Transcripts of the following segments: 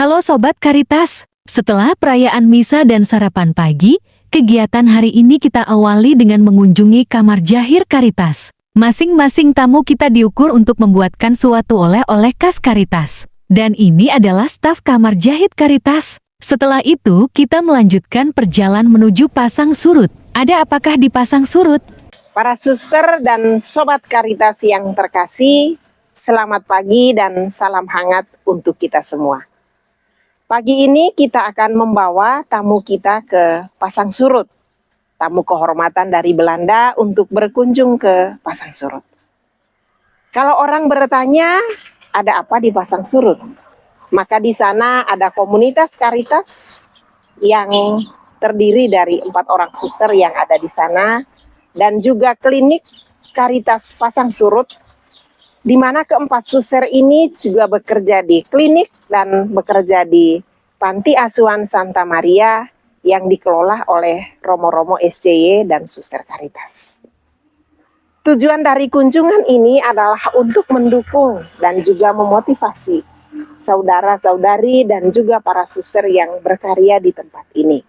Halo Sobat Karitas, setelah perayaan misa dan sarapan pagi, kegiatan hari ini kita awali dengan mengunjungi kamar jahir Karitas. Masing-masing tamu kita diukur untuk membuatkan suatu oleh-oleh khas Karitas. Dan ini adalah staf kamar jahit Karitas. Setelah itu, kita melanjutkan perjalanan menuju Pasang Surut. Ada apakah di Pasang Surut? Para suster dan sobat Karitas yang terkasih, selamat pagi dan salam hangat untuk kita semua. Pagi ini kita akan membawa tamu kita ke Pasang Surut. Tamu kehormatan dari Belanda untuk berkunjung ke Pasang Surut. Kalau orang bertanya, ada apa di Pasang Surut? Maka di sana ada komunitas Karitas yang terdiri dari 4 orang suster yang ada di sana dan juga klinik Karitas Pasang Surut, di mana keempat suster ini juga bekerja di klinik dan bekerja di Panti Asuhan Santa Maria yang dikelola oleh Romo-Romo SCY dan Suster Karitas. Tujuan dari kunjungan ini adalah untuk mendukung dan juga memotivasi saudara-saudari dan juga para suster yang berkarya di tempat ini.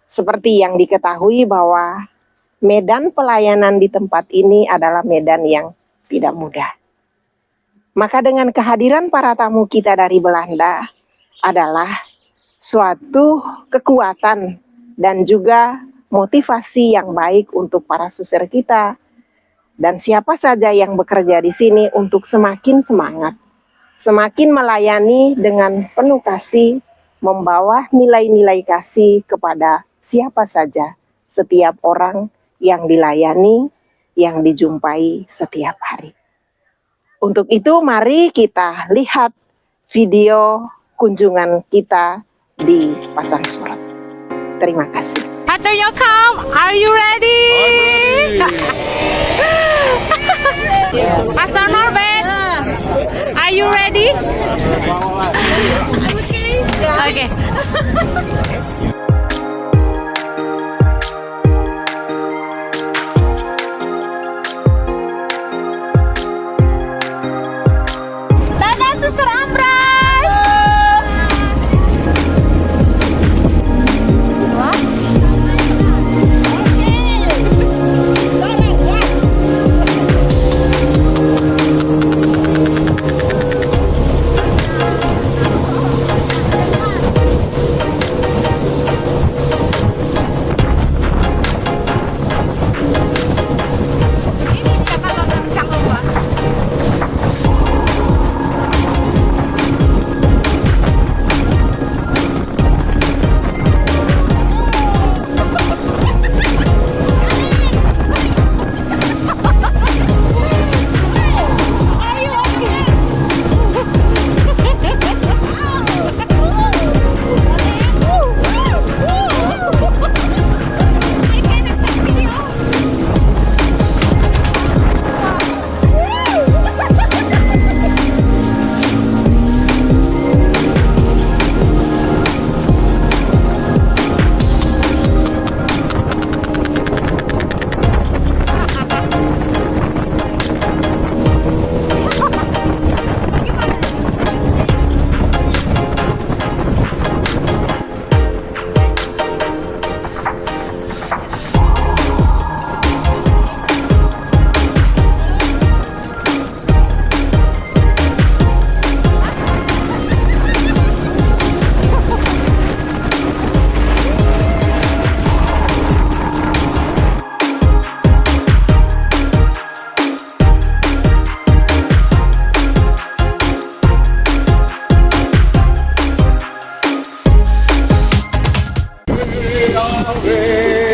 Seperti yang diketahui bahwa medan pelayanan di tempat ini adalah medan yang tidak mudah. Maka dengan kehadiran para tamu kita dari Belanda adalah suatu kekuatan dan juga motivasi yang baik untuk para suster kita dan siapa saja yang bekerja di sini untuk semakin semangat, semakin melayani dengan penuh kasih, membawa nilai-nilai kasih kepada siapa saja, setiap orang yang dilayani, yang dijumpai setiap hari. Untuk itu mari kita lihat video kunjungan kita di Pasang Surut. Terima kasih. After you come, are you ready? Pastor Norbert, are you ready? Okay. Dadah, Suster Ambras.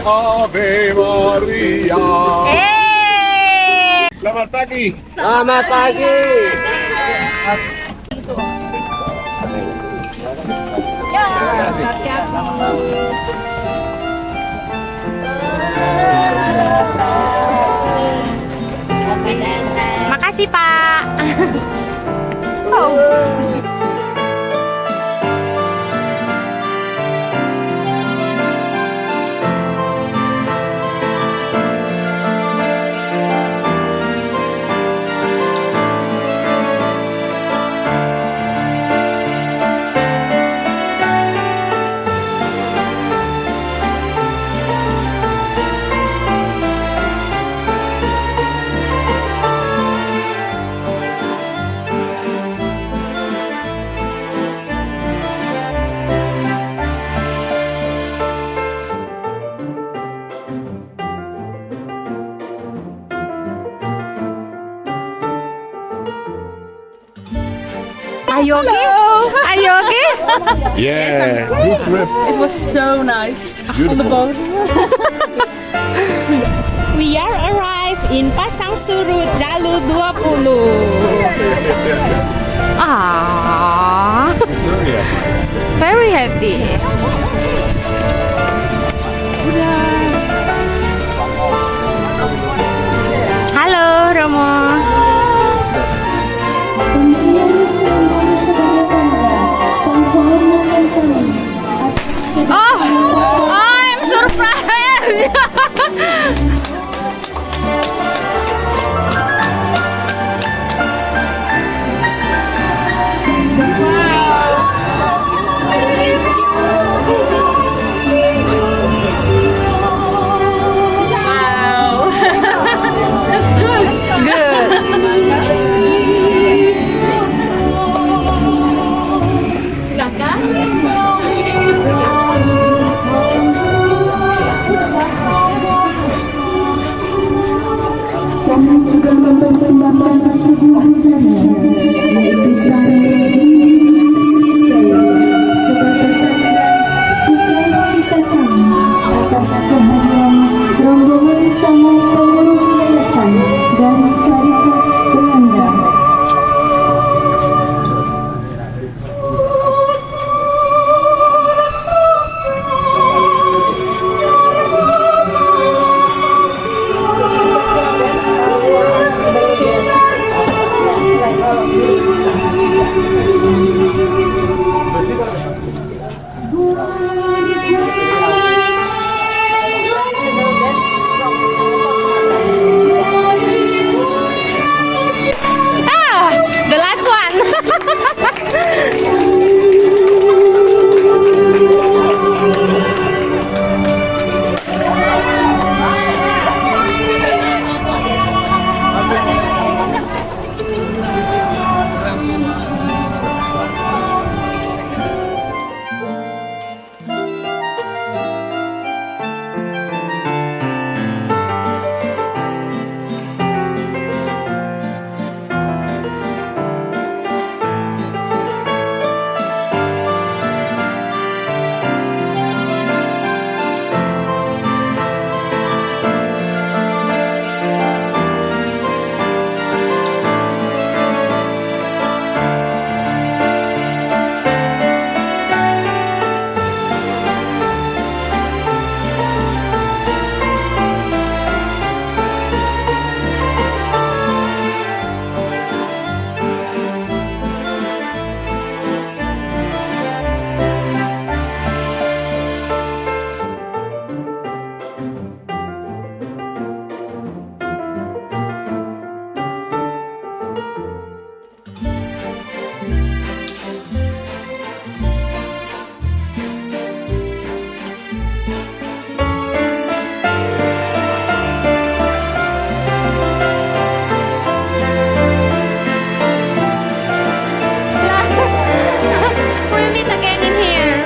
Ave Maria. Selamat pagi. Selamat pagi. Makasih, Pak. Are you okay? Are you okay? Yeah. Good trip. It was so nice on the boat. We are arrived in Pasang Surut, Jalur 20. Ah, very happy. Halo Romo. Oh, I'm surprised. Good. Kami juga mempersembahkan sebuah tanda, yaitu tanda Sriwijaya sebagai tanda sukacita kami atas kehadiran rombongan tamu pengurus yayasan dari Caritas Belanda. Ah, the last one. We meet again in here.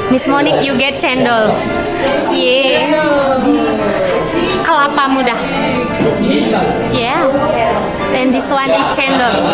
Miss Monique, you get cendol. Yeah. Kelapa muda. Yeah. And this one is cendol.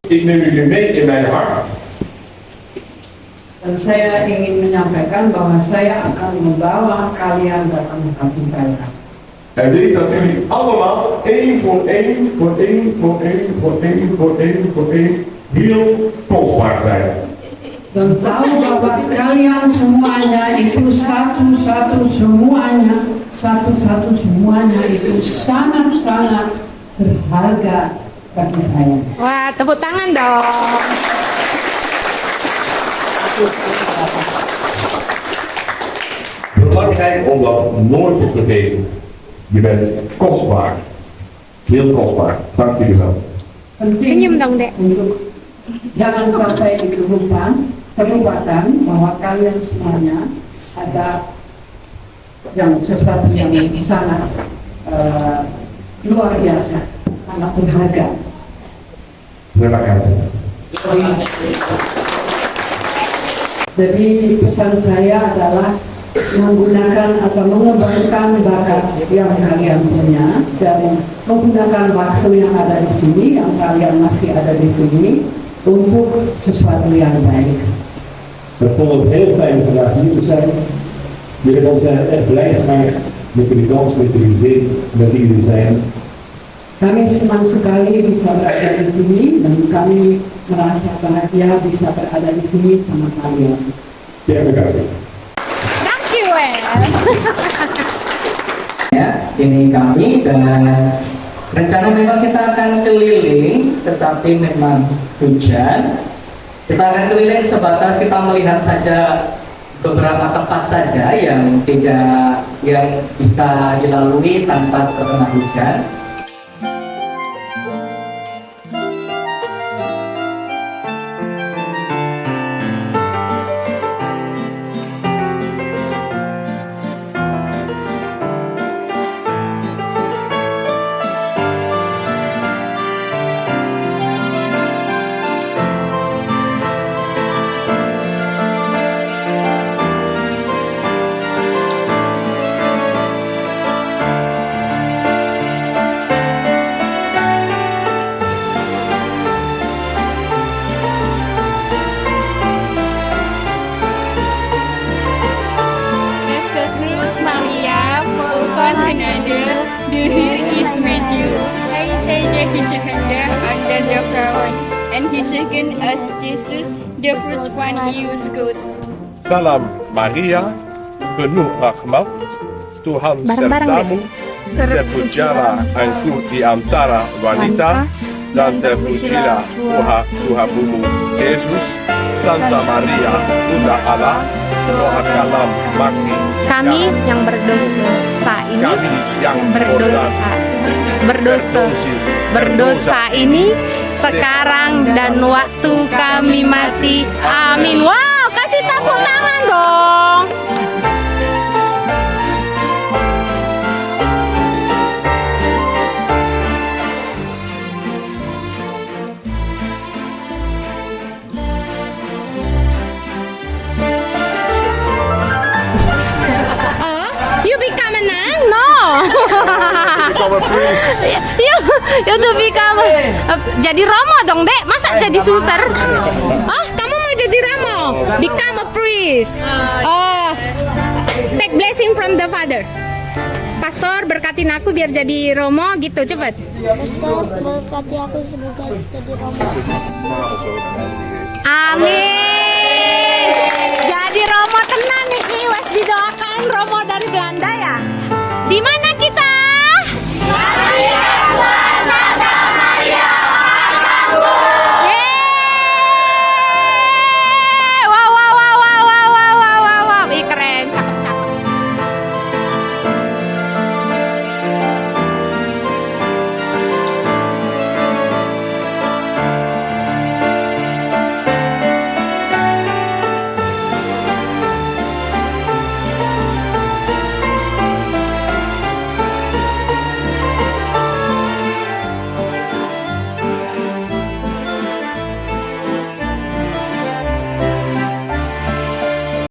Ik neem jullie mee in mijn hart. Dan saya ingin menyampaikan bahwa saya akan membawa kalian dalam hati saya. En weet dat jullie allemaal één voor één, voor één, voor één, voor één, voor één, voor één heel kostbaar zijn. Dan tahu bahwa kalian semuanya itu satu-satu semuanya itu sangat-sangat berharga bagi saya. Wah, tepuk tangan dong. Belangrijk om dat nooit te vergeten. Je bent kostbaar. Heel kostbaar. Dank jullie wel. Senyum dong, Dek. Untuk jangan sampai terlupakan bahwa kalian semuanya ada yang sesuatu yang sangat luar biasa, sangat berharga. Terima kasih. Jadi pesan saya adalah menggunakan atau mengembangkan bakat yang kalian punya dan menggunakan waktu yang ada di sini, yang kalian masih ada di sini untuk sesuatu yang baik. We vonden het heel fijn vandaag hier te zijn. Jullie zijn echt blij gemaakt met jullie dans, met jullie zin, met wie jullie zijn. Kami senang sekali bisa berada di sini dan kami merasa bahagia bisa berada di sini sama kalian. Terima kasih. Thank you, Ya, ini kami dan rencana memang kita akan keliling, tetapi memang hujan. Kita akan keliling sebatas kita melihat saja beberapa tempat saja yang bisa dilalui tanpa terkena hujan. Maria, Fulvan Hernandez, the here is Matthew. I say that his hand under the crown, and his second as Jesus, the first one he was good. Salam Maria, penuh rahmat, Tuhan sertamu, terpujilah engkau di antara wanita, dan terpujilah Tuhanmu Yesus. Santa Maria, Bunda Allah, doakanlah Kami yang berdosa ini sekarang dan waktu kami mati. Amin. Wow, kasih tepuk tangan dong. You become a nun? No. You to become jadi Romo dong, Dek. Masa jadi suster? Oh, kamu mau jadi Romo? Become a priest. Oh, take blessing from the Father. Pastor berkatin aku biar jadi Romo gitu, cepet. Pastor berkati aku semoga jadi Romo. Amin. Jadi Romo tenan nih.